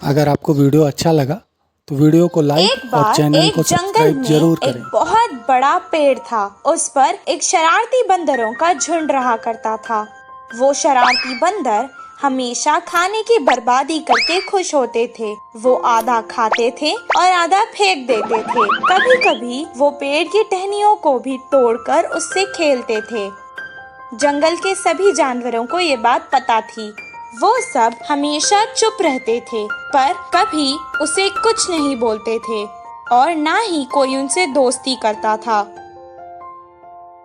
अगर आपको वीडियो अच्छा लगा तो वीडियो को लाइक एक और बार चैनल एक को जंगल सब्सक्राइब में जरूर एक करें। बहुत बड़ा पेड़ था। उस पर एक शरारती बंदरों का झुंड रहा करता था। वो शरारती बंदर हमेशा खाने की बर्बादी करके खुश होते थे। वो आधा खाते थे और आधा फेंक देते थे। कभी कभी वो पेड़ की टहनियों को भी तोड़कर उससे खेलते थे। जंगल के सभी जानवरों को ये बात पता थी। वो सब हमेशा चुप रहते थे, पर कभी उसे कुछ नहीं बोलते थे और ना ही कोई उनसे दोस्ती करता था।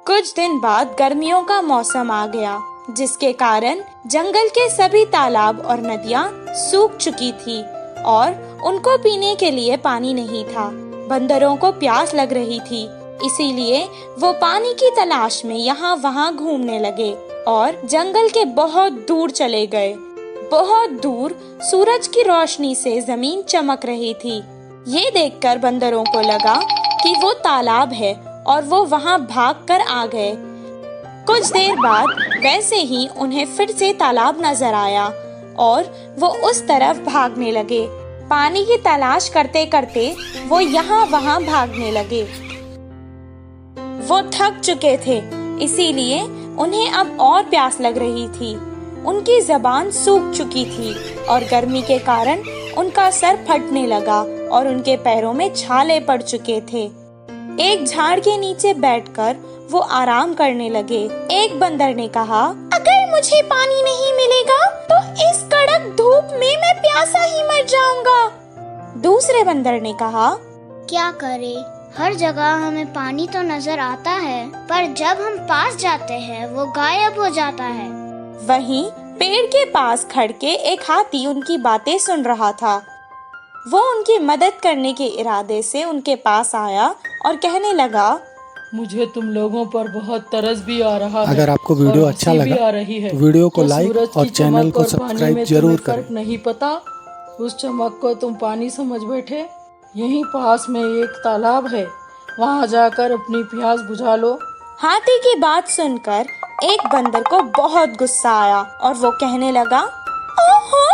कुछ दिन बाद गर्मियों का मौसम आ गया, जिसके कारण जंगल के सभी तालाब और नदियाँ सूख चुकी थी और उनको पीने के लिए पानी नहीं था। बंदरों को प्यास लग रही थी, इसीलिए वो पानी की तलाश में यहाँ वहाँ घूमने लगे और जंगल के बहुत दूर चले गए। बहुत दूर सूरज की रोशनी से जमीन चमक रही थी। ये देखकर बंदरों को लगा कि वो तालाब है और वो वहाँ भागकर आ गए। कुछ देर बाद वैसे ही उन्हें फिर से तालाब नजर आया और वो उस तरफ भागने लगे। पानी की तलाश करते करते वो यहाँ वहाँ भागने लगे। वो थक चुके थे, इसीलिए उन्हें अब और प्यास लग रही थी। उनकी जबान सूख चुकी थी और गर्मी के कारण उनका सर फटने लगा और उनके पैरों में छाले पड़ चुके थे। एक झाड़ के नीचे बैठकर वो आराम करने लगे। एक बंदर ने कहा, अगर मुझे पानी नहीं मिलेगा तो इस कड़क धूप में मैं प्यासा ही मर जाऊंगा। दूसरे बंदर ने कहा, क्या करे, हर जगह हमें पानी तो नजर आता है, पर जब हम पास जाते हैं वो गायब हो जाता है। वहीं पेड़ के पास खड़ के एक हाथी उनकी बातें सुन रहा था। वो उनकी मदद करने के इरादे से उनके पास आया और कहने लगा, मुझे तुम लोगों पर बहुत तरस भी आ रहा है। अगर आपको वीडियो और अच्छा हंसी भी लगा आ रही है। तो वीडियो को क्या लाइक सूरज और की चैनल चमक को और पानी सब्सक्राइब में जरूर तुम्हें करें। फर्क नहीं पता? उस चमक को तुम पानी समझ बैठे। यहीं पास में एक तालाब है, वहाँ जाकर अपनी प्यास बुझा लो। हाथी की बात सुनकर एक बंदर को बहुत गुस्सा आया और वो कहने लगा, ओहो,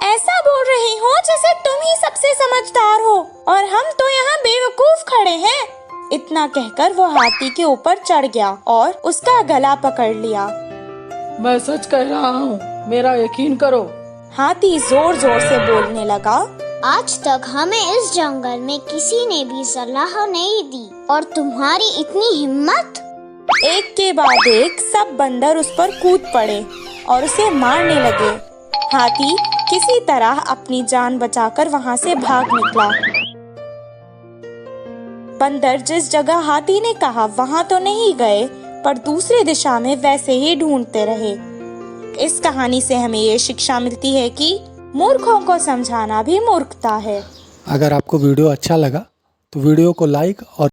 ऐसा बोल रही हो जैसे तुम ही सबसे समझदार हो और हम तो यहाँ बेवकूफ खड़े हैं। इतना कहकर वो हाथी के ऊपर चढ़ गया और उसका गला पकड़ लिया। मैं सच कह रहा हूँ, मेरा यकीन करो। हाथी जोर जोर से बोलने लगा, आज तक हमें इस जंगल में किसी ने भी सलाह नहीं दी और तुम्हारी इतनी हिम्मत। एक के बाद एक सब बंदर उस पर कूद पड़े और उसे मारने लगे। हाथी किसी तरह अपनी जान बचाकर वहाँ से भाग निकला। बंदर जिस जगह हाथी ने कहा वहाँ तो नहीं गए, पर दूसरी दिशा में वैसे ही ढूंढते रहे। इस कहानी से हमें ये शिक्षा मिलती है कि मूर्खों को समझाना भी मूर्खता है। अगर आपको वीडियो अच्छा लगा तो वीडियो को लाइक और